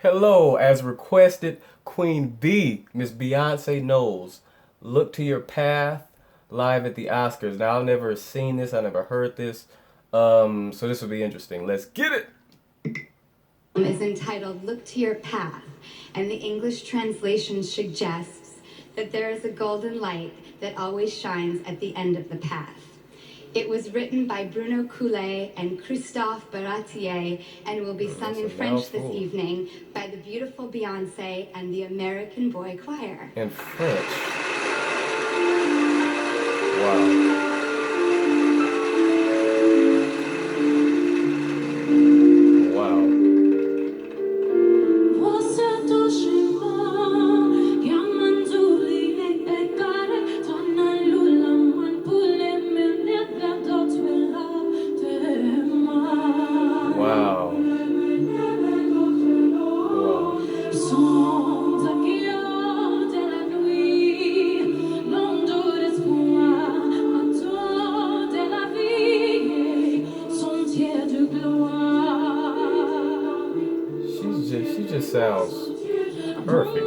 Hello, as requested, Queen B, Miss Beyonce Knowles. Look to your path live at the Oscars. Now, I've never seen this, I never heard this. So this will be interesting. Let's get it. Is entitled Look to Your Path, and the English translation suggests that there is a golden light that always shines at the end of the path. It was written by Bruno Coulet and Christophe Baratier and will be sung in French this evening by the beautiful Beyonce and the American Boy Choir. In French. Wow. Wow. Wow. Wow. She just sounds perfect.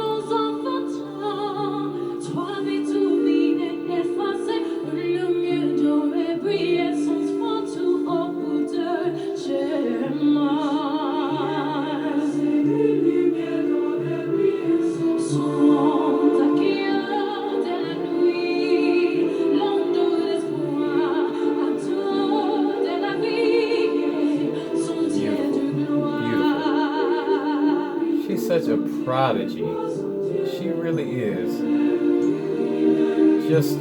She's such a prodigy. She really is. Just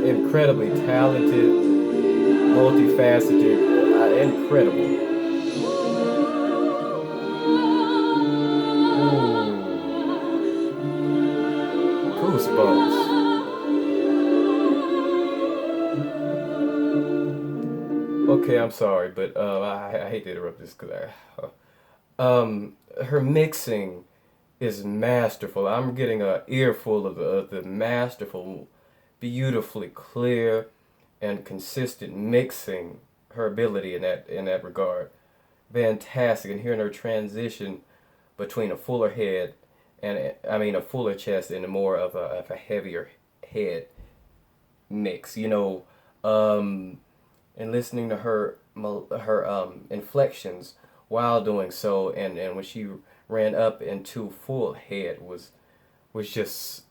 incredibly talented, multifaceted, incredible. Ooh. Goosebumps. Okay, I'm sorry, but I hate to interrupt this because her mixing is masterful. I'm getting an earful of the masterful, beautifully clear and consistent mixing. Her ability in that regard, fantastic. And hearing her transition between a fuller head and a fuller chest and a more of a heavier head mix. And listening to her inflections while doing so, and when she ran up into full head was just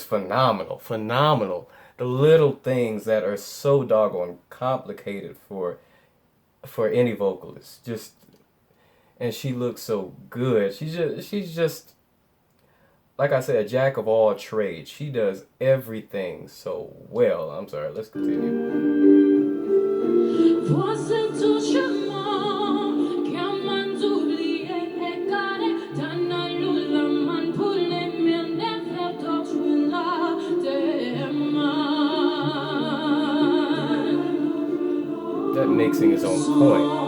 phenomenal. The little things that are so doggone complicated for any vocalist, just and she looks so good. She's just like I said, a jack of all trades. She does everything so well. I'm sorry. Let's continue. That mixing is on point.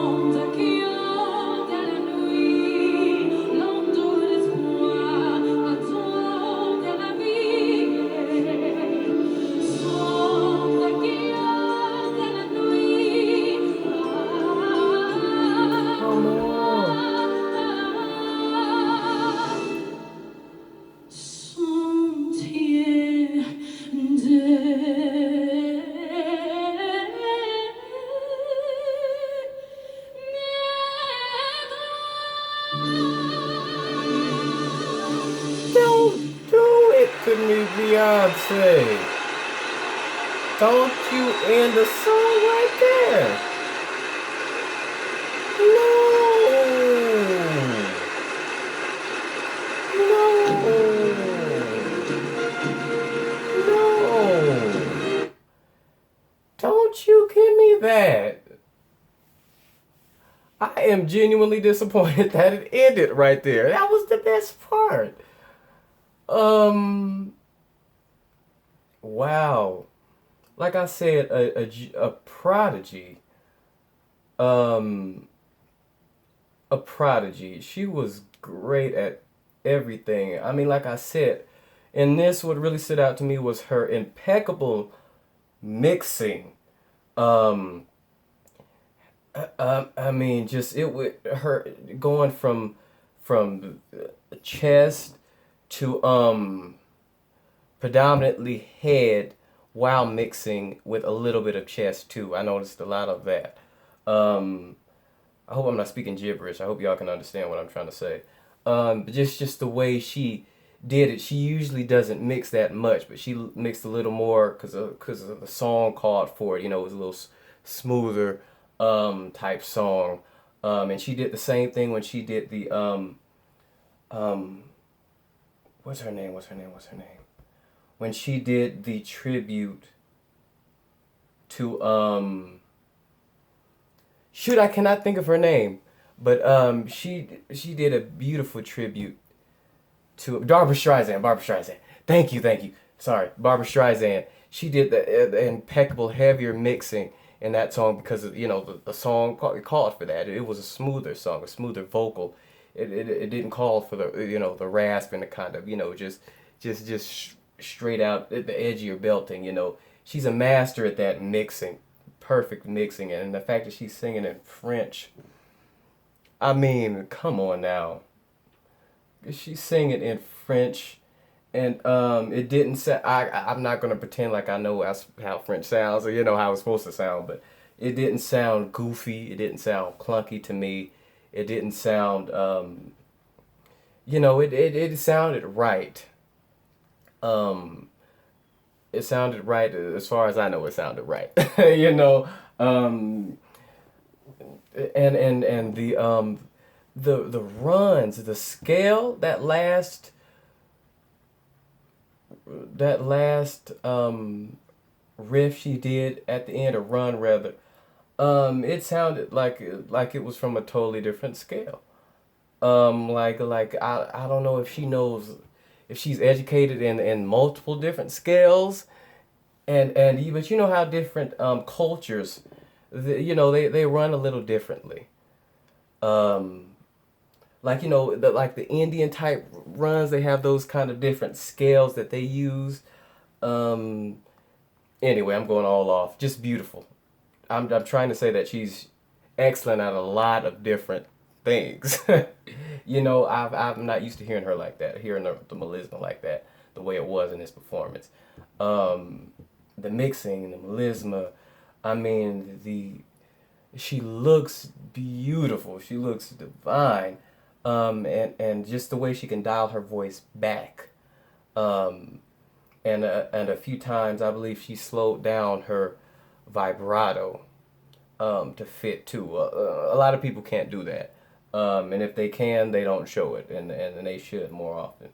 Don't do it to me, Beyonce. Don't you end the song right there. No. Don't you give me that. I am genuinely disappointed that it ended right there. That was the best part. Wow. Like I said, a prodigy. Um, a prodigy. She was great at everything. Like I said, and this what really stood out to me was her impeccable mixing. Um, I mean, just it with her going from chest to predominantly head while mixing with a little bit of chest too. I noticed a lot of that. Um, I hope I'm not speaking gibberish. I hope y'all can understand what I'm trying to say. But just the way she did it. She usually doesn't mix that much, but she mixed a little more because of the song called for it. You know, it was a little smoother type song. And she did the same thing when she did the um what's her name? What's her name? What's her name? When she did the tribute to shoot, I cannot think of her name, but she did a beautiful tribute to Barbara Streisand. Barbara Streisand. Thank you, thank you. Sorry, Barbara Streisand. She did the impeccable, heavier mixing in that song because of, the song called for that. It was a smoother song, a smoother vocal. It didn't call for the rasp and the kind of just straight out the edge of your belting. She's a master at that mixing, perfect mixing, and the fact that she's singing in French. I mean, come on now. She's singing in French, and it didn't sound. I'm not gonna pretend like I know how French sounds or how it's supposed to sound, but it didn't sound goofy. It didn't sound clunky to me. It didn't sound. It sounded right. Um, it sounded right as far as I know. It sounded right. you know. Um, and the runs, the scale, that last riff she did at the end, or run rather, it sounded like it was from a totally different scale. Like I don't know if she knows, if she's educated in multiple different scales, but you know how different cultures, they run a little differently. Um, like the Indian type runs, they have those kind of different scales that they use. Um, anyway, I'm going all off. Just beautiful. I'm trying to say that she's excellent at a lot of different things. I'm not used to hearing her like that, hearing the melisma like that, the way it was in this performance. Um, the mixing, the melisma. I mean, the she looks beautiful. She looks divine. And just the way she can dial her voice back. Um, and a few times I believe she slowed down her vibrato to fit too. A lot of people can't do that. And if they can, they don't show it, and they should more often.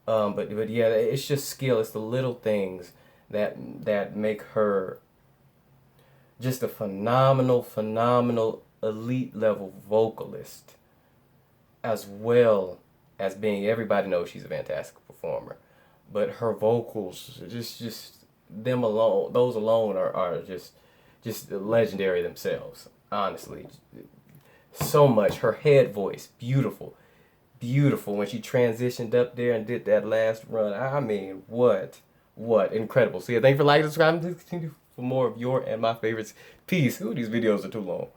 But yeah, it's just skill. It's the little things that make her just a phenomenal elite level vocalist, as well as being, everybody knows she's a fantastic performer, but her vocals, just them alone, those alone are just legendary themselves. Honestly, so much. Her head voice, beautiful when she transitioned up there and did that last run. I mean, what incredible. So yeah, thanks for liking, subscribing, continue for more of your and my favorites. Peace. Ooh, these videos are too long.